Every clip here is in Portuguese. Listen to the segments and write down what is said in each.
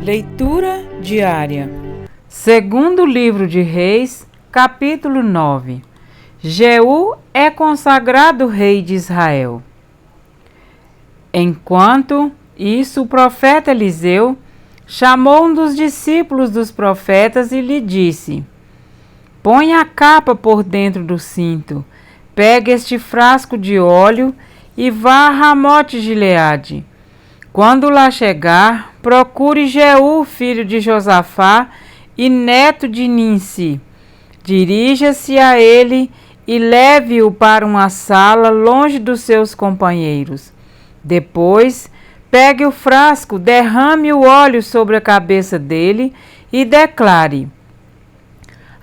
Leitura diária. Segundo livro de Reis, capítulo 9. Jeú é consagrado rei de Israel. Enquanto isso, o profeta Eliseu chamou um dos discípulos dos profetas e lhe disse: põe a capa por dentro do cinto, pegue este frasco de óleo e vá a Ramote-Gileade. Quando lá chegar, procure Jeú, filho de Josafá e neto de Ninsi. Dirija-se a ele e leve-o para uma sala longe dos seus companheiros. Depois, pegue o frasco, derrame o óleo sobre a cabeça dele e declare: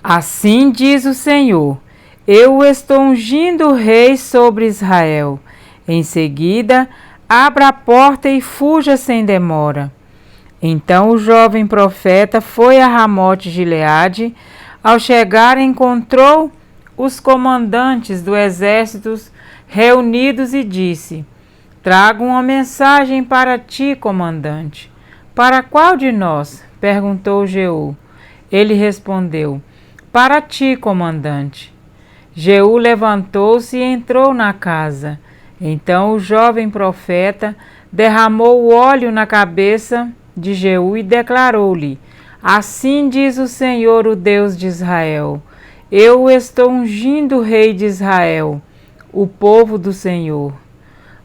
assim diz o Senhor, eu estou ungindo o rei sobre Israel. Em seguida, abra a porta e fuja sem demora. Então o jovem profeta foi a Ramote-Gileade. Ao chegar, encontrou os comandantes do exército reunidos e disse: trago uma mensagem para ti, comandante. Para qual de nós? Perguntou Jeú. Ele respondeu: para ti, comandante. Jeú levantou-se e entrou na casa. Então o jovem profeta derramou o óleo na cabeça de Jeú e declarou-lhe: assim diz o Senhor, o Deus de Israel, eu estou ungindo o rei de Israel, o povo do Senhor.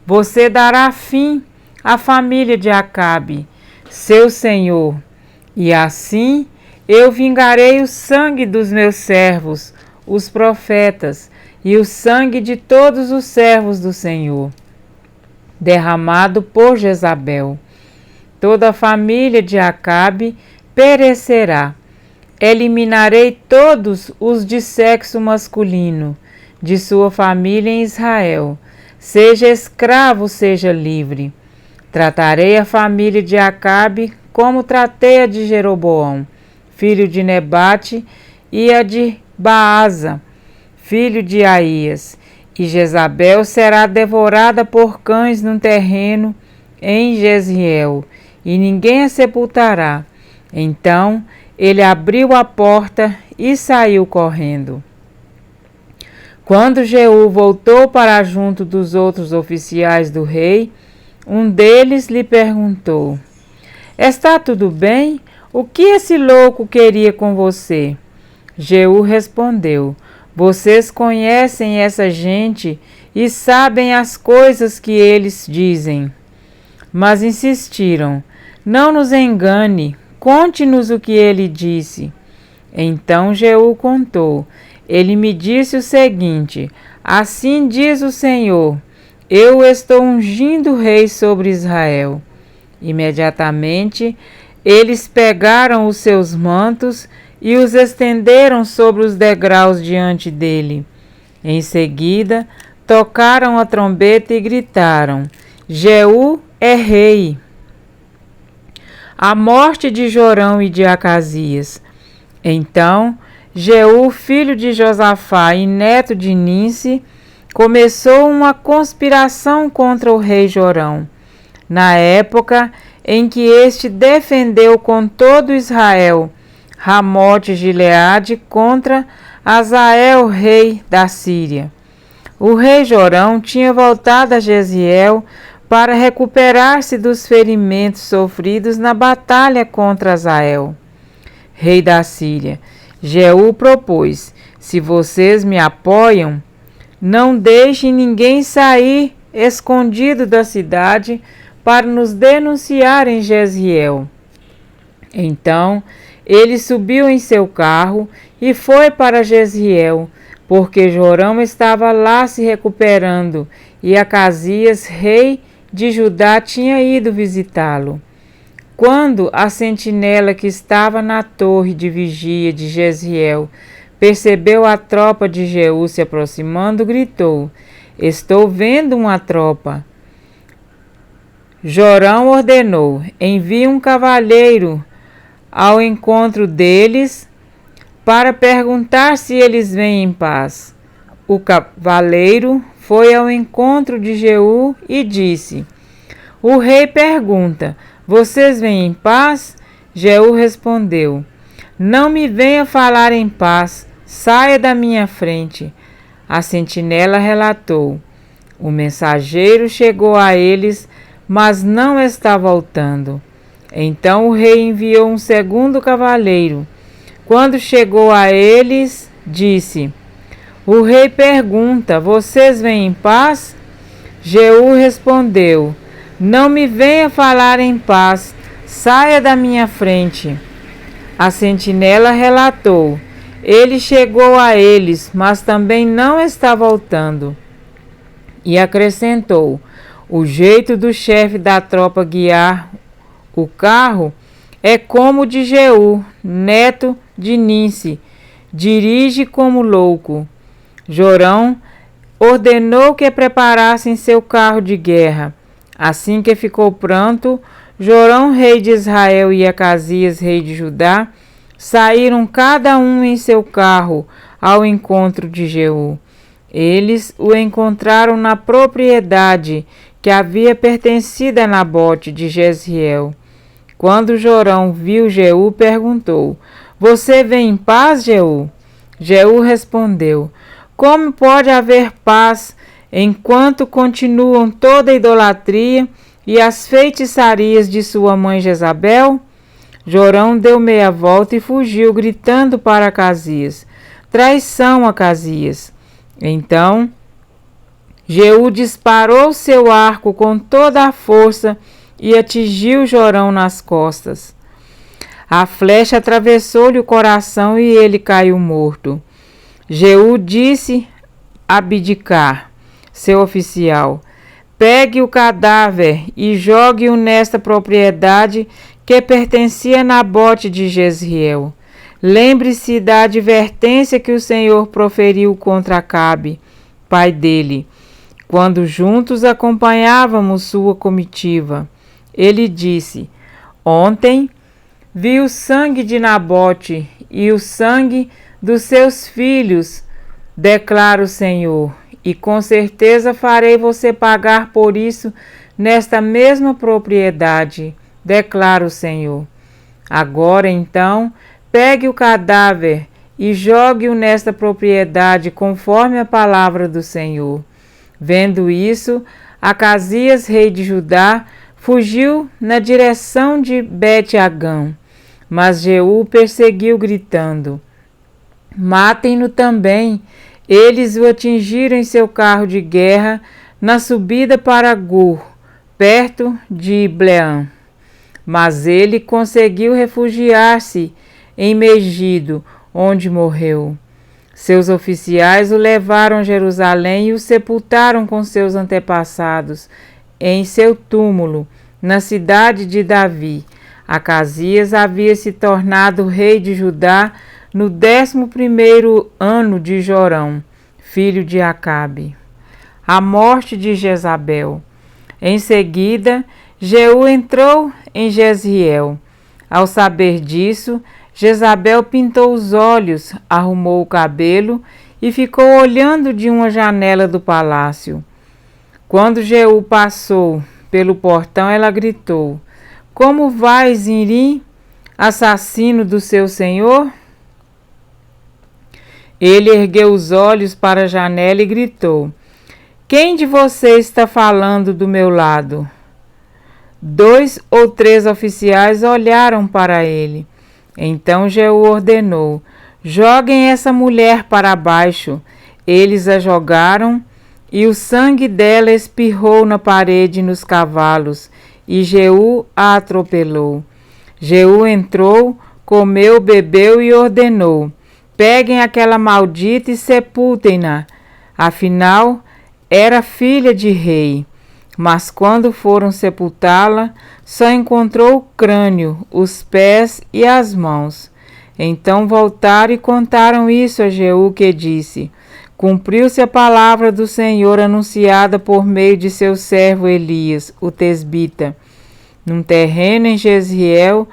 Você dará fim à família de Acabe, seu senhor, e assim eu vingarei o sangue dos meus servos, os profetas, e o sangue de todos os servos do Senhor, derramado por Jezabel. Toda a família de Acabe perecerá. Eliminarei todos os de sexo masculino de sua família em Israel, seja escravo, seja livre. Tratarei a família de Acabe como tratei a de Jeroboão, filho de Nebate, e a de Baasa, filho de Aías, e Jezabel será devorada por cães num terreno em Jezreel, e ninguém a sepultará. Então ele abriu a porta e saiu correndo. Quando Jeú voltou para junto dos outros oficiais do rei, um deles lhe perguntou: está tudo bem? O que esse louco queria com você? Jeú respondeu: vocês conhecem essa gente e sabem as coisas que eles dizem. Mas insistiram: não nos engane, conte-nos o que ele disse. Então Jeú contou. Ele me disse o seguinte: assim diz o Senhor, eu estou ungindo o rei sobre Israel. Imediatamente eles pegaram os seus mantos e os estenderam sobre os degraus diante dele. Em seguida, tocaram a trombeta e gritaram: Jeú é rei. A morte de Jorão e de Acazias. Então, Jeú, filho de Josafá e neto de Ninsi, começou uma conspiração contra o rei Jorão, na época em que este defendeu com todo Israel Ramote-Gileade contra Azael, rei da Síria. O rei Jorão tinha voltado a Jezreel para recuperar-se dos ferimentos sofridos na batalha contra Azael, rei da Síria. Jeú propôs: se vocês me apoiam, não deixem ninguém sair escondido da cidade para nos denunciar em Jezreel. Então ele subiu em seu carro e foi para Jezreel, porque Jorão estava lá se recuperando e Acazias, rei de Judá, tinha ido visitá-lo. Quando a sentinela que estava na torre de vigia de Jezreel percebeu a tropa de Jeú se aproximando, gritou: estou vendo uma tropa. Jorão ordenou: envie um cavaleiro ao encontro deles para perguntar se eles vêm em paz. O cavaleiro foi ao encontro de Jeú e disse: o rei pergunta: vocês vêm em paz? Jeú respondeu: Não me venha falar em paz, saia da minha frente. A sentinela relatou: O mensageiro chegou a eles, mas não está voltando. Então o rei enviou um segundo cavaleiro. Quando chegou a eles, disse: O rei pergunta: Vocês vêm em paz? Jeú respondeu: Não me venha falar em paz, saia da minha frente. A sentinela relatou: Ele chegou a eles, mas também não está voltando. E acrescentou: O jeito do chefe da tropa guiar o carro é como o de Jeú, neto de Ninsi, dirige como louco. Jorão ordenou que preparassem seu carro de guerra. Assim que ficou pronto, Jorão, rei de Israel, e Acasias, rei de Judá, saíram cada um em seu carro ao encontro de Jeú. Eles o encontraram na propriedade que havia pertencido a Nabote de Jezreel. Quando Jorão viu Jeú, perguntou: Você vem em paz, Jeú? Jeú respondeu: Como pode haver paz enquanto continuam toda a idolatria e as feitiçarias de sua mãe Jezabel? Jorão deu meia volta e fugiu, gritando para Acasias: Traição, Acasias! Então Jeú disparou seu arco com toda a força e atingiu Jorão nas costas. A flecha atravessou-lhe o coração e ele caiu morto. Jeú disse a Abdicar, seu oficial: Pegue o cadáver e jogue-o nesta propriedade que pertencia a Nabote de Jezreel. Lembre-se da advertência que o Senhor proferiu contra Acabe, pai dele, quando juntos acompanhávamos sua comitiva. Ele disse: Ontem vi o sangue de Nabote e o sangue dos seus filhos, declara o Senhor, e com certeza farei você pagar por isso nesta mesma propriedade, declara o Senhor. Agora, então, pegue o cadáver e jogue-o nesta propriedade, conforme a palavra do Senhor. Vendo isso, Acasias, rei de Judá, fugiu na direção de Bet-Agã, mas Jeú perseguiu, gritando: Matem-no também. Eles o atingiram em seu carro de guerra na subida para Gur, perto de Ibleã. Mas ele conseguiu refugiar-se em Megido, onde morreu. Seus oficiais o levaram a Jerusalém e o sepultaram com seus antepassados em seu túmulo, na cidade de Davi. Acasias havia se tornado rei de Judá no 11º ano de Jorão, filho de Acabe. A morte de Jezabel. Em seguida, Jeú entrou em Jezreel. Ao saber disso, Jezabel pintou os olhos, arrumou o cabelo e ficou olhando de uma janela do palácio. Quando Jeú passou pelo portão, ela gritou: Como vais, Zinrim, assassino do seu senhor? Ele ergueu os olhos para a janela e gritou: Quem de vocês está falando do meu lado? 2 ou 3 oficiais olharam para ele. Então Jeú ordenou: Joguem essa mulher para baixo. Eles a jogaram e o sangue dela espirrou na parede e nos cavalos, e Jeú a atropelou. Jeú entrou, comeu, bebeu e ordenou: Peguem aquela maldita e sepultem-na. Afinal, era filha de rei. Mas quando foram sepultá-la, só encontrou o crânio, os pés e as mãos. Então voltaram e contaram isso a Jeú, que disse: Cumpriu-se a palavra do Senhor anunciada por meio de seu servo Elias, o tesbita. Num terreno em Jezreel,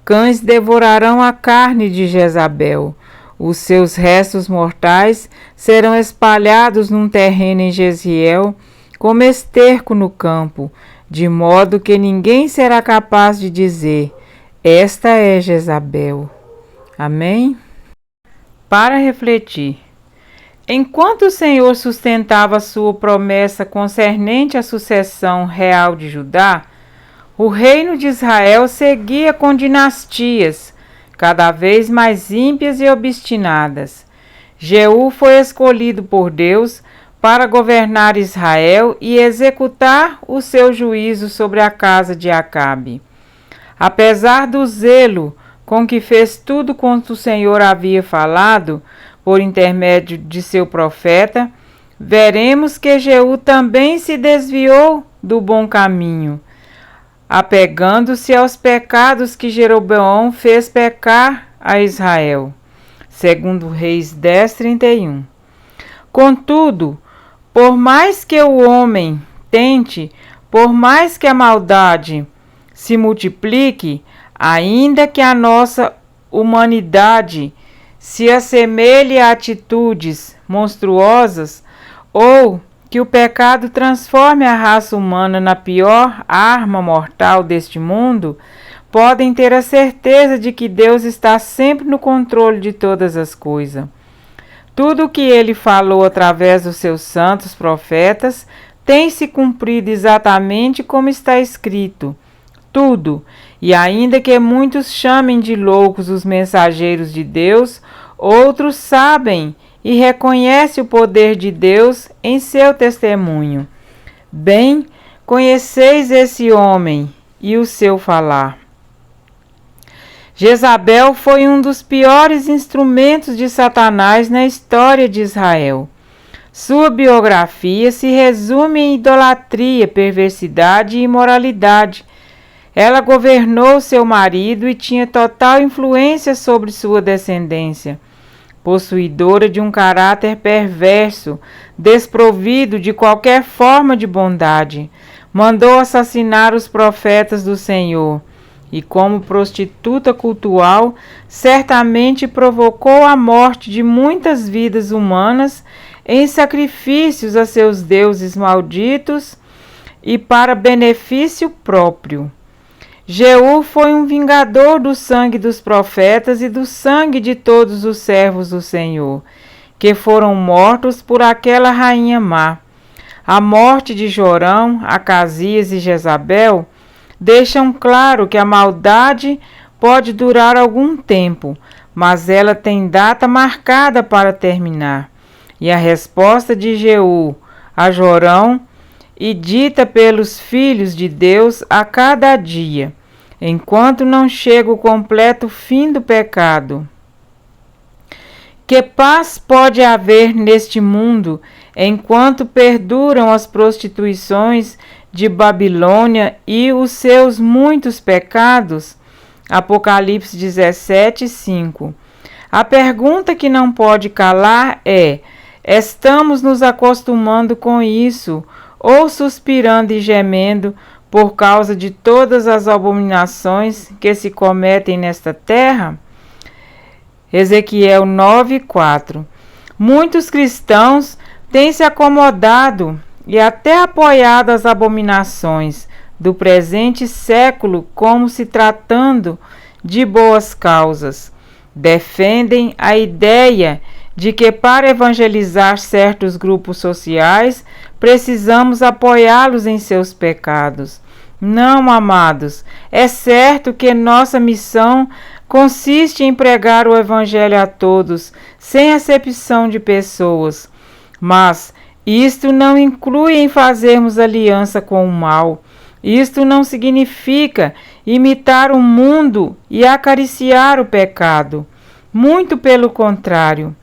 cães devorarão a carne de Jezabel. Os seus restos mortais serão espalhados num terreno em Jezreel, como esterco no campo, de modo que ninguém será capaz de dizer: Esta é Jezabel. Amém? Para refletir. Enquanto o Senhor sustentava sua promessa concernente à sucessão real de Judá, o reino de Israel seguia com dinastias, cada vez mais ímpias e obstinadas. Jeú foi escolhido por Deus para governar Israel e executar o seu juízo sobre a casa de Acabe. Apesar do zelo com que fez tudo quanto o Senhor havia falado, por intermédio de seu profeta, veremos que Jeú também se desviou do bom caminho, apegando-se aos pecados que Jeroboão fez pecar a Israel. Segundo Reis 10:31. Contudo, por mais que o homem tente, por mais que a maldade se multiplique, ainda que a nossa humanidade se assemelhe a atitudes monstruosas, ou que o pecado transforme a raça humana na pior arma mortal deste mundo, podem ter a certeza de que Deus está sempre no controle de todas as coisas. Tudo o que ele falou através dos seus santos profetas tem se cumprido exatamente como está escrito. Tudo, e ainda que muitos chamem de loucos os mensageiros de Deus, outros sabem e reconhecem o poder de Deus em seu testemunho. Bem, conheceis esse homem e o seu falar. Jezabel foi um dos piores instrumentos de Satanás na história de Israel. Sua biografia se resume em idolatria, perversidade e imoralidade. Ela governou seu marido e tinha total influência sobre sua descendência. Possuidora de um caráter perverso, desprovido de qualquer forma de bondade, mandou assassinar os profetas do Senhor e, como prostituta cultual, certamente provocou a morte de muitas vidas humanas em sacrifícios a seus deuses malditos e para benefício próprio. Jeú foi um vingador do sangue dos profetas e do sangue de todos os servos do Senhor, que foram mortos por aquela rainha má. A morte de Jorão, Acasias e Jezabel deixam claro que a maldade pode durar algum tempo, mas ela tem data marcada para terminar. E a resposta de Jeú a Jorão e dita pelos filhos de Deus a cada dia, enquanto não chega o completo fim do pecado. Que paz pode haver neste mundo enquanto perduram as prostituições de Babilônia e os seus muitos pecados? Apocalipse 17:5. A pergunta que não pode calar é: estamos nos acostumando com isso ou suspirando e gemendo por causa de todas as abominações que se cometem nesta terra? Ezequiel 9:4. Muitos cristãos têm se acomodado e até apoiado as abominações do presente século como se tratando de boas causas. Defendem a ideia de que para evangelizar certos grupos sociais precisamos apoiá-los em seus pecados. Não, amados, é certo que nossa missão consiste em pregar o evangelho a todos, sem acepção de pessoas, mas isto não inclui em fazermos aliança com o mal. Isto não significa imitar o mundo e acariciar o pecado. Muito pelo contrário.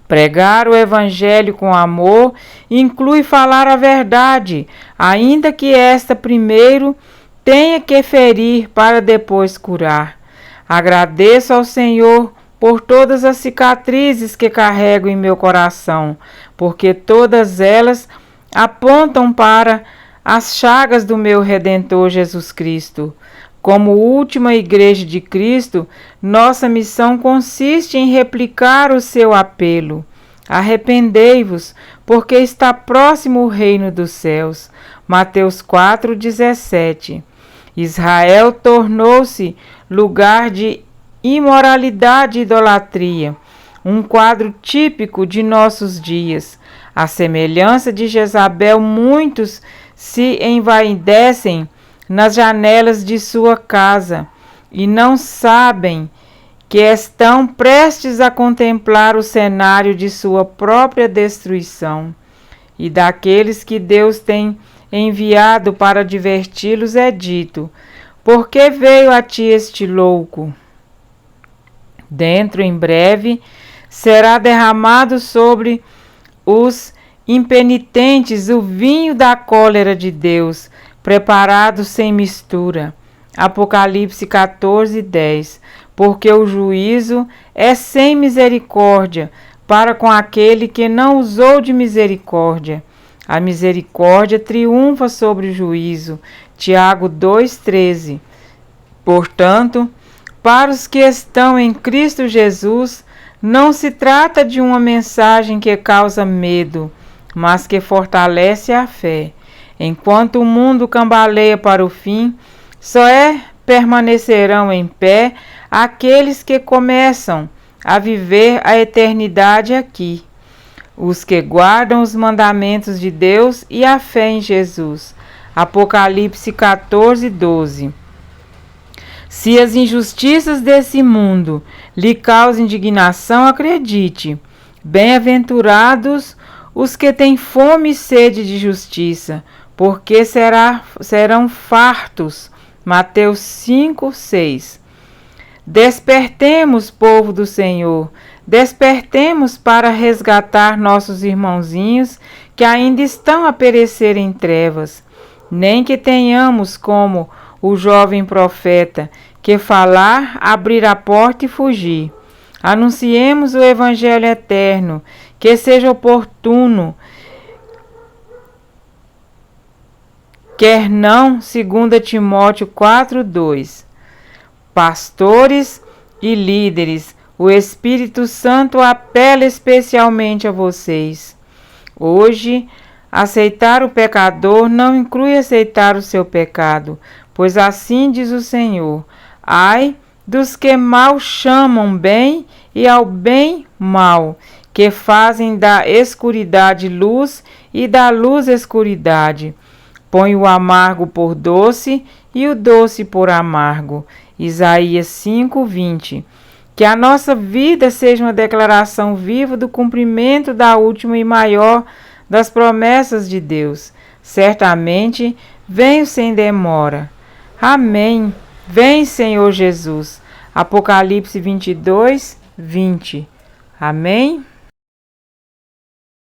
Pregar o evangelho com amor inclui falar a verdade, ainda que esta primeiro tenha que ferir para depois curar. Agradeço ao Senhor por todas as cicatrizes que carrego em meu coração, porque todas elas apontam para as chagas do meu Redentor Jesus Cristo. Como última igreja de Cristo, nossa missão consiste em replicar o seu apelo. Arrependei-vos, porque está próximo o reino dos céus. Mateus 4:17. Israel tornou-se lugar de imoralidade e idolatria, um quadro típico de nossos dias. À semelhança de Jezabel, muitos se envaidecem nas janelas de sua casa e não sabem que estão prestes a contemplar o cenário de sua própria destruição. E daqueles que Deus tem enviado para diverti-los é dito: por que veio a ti este louco? Dentro em breve será derramado sobre os impenitentes o vinho da cólera de Deus, preparado sem mistura. Apocalipse 14:10. Porque o juízo é sem misericórdia para com aquele que não usou de misericórdia. A misericórdia triunfa sobre o juízo. Tiago 2:13. Portanto, para os que estão em Cristo Jesus, não se trata de uma mensagem que causa medo, mas que fortalece a fé. Enquanto o mundo cambaleia para o fim, só permanecerão em pé aqueles que começam a viver a eternidade aqui, os que guardam os mandamentos de Deus e a fé em Jesus. Apocalipse 14:12. Se as injustiças desse mundo lhe causam indignação, acredite. Bem-aventurados os que têm fome e sede de justiça, porque serão fartos. Mateus 5:6. Despertemos, povo do Senhor, despertemos para resgatar nossos irmãozinhos que ainda estão a perecer em trevas. Nem que tenhamos como o jovem profeta, que falar, abrir a porta e fugir. Anunciemos o Evangelho eterno, que seja oportuno, quer não, 2 Timóteo 4:2. Pastores e líderes, o Espírito Santo apela especialmente a vocês. Hoje, aceitar o pecador não inclui aceitar o seu pecado, pois assim diz o Senhor: ai dos que mal chamam bem e ao bem mal, que fazem da escuridade luz e da luz escuridade. Põe o amargo por doce e o doce por amargo. Isaías 5:20. Que a nossa vida seja uma declaração viva do cumprimento da última e maior das promessas de Deus. Certamente venho sem demora. Amém. Vem, Senhor Jesus. Apocalipse 22:20. Amém.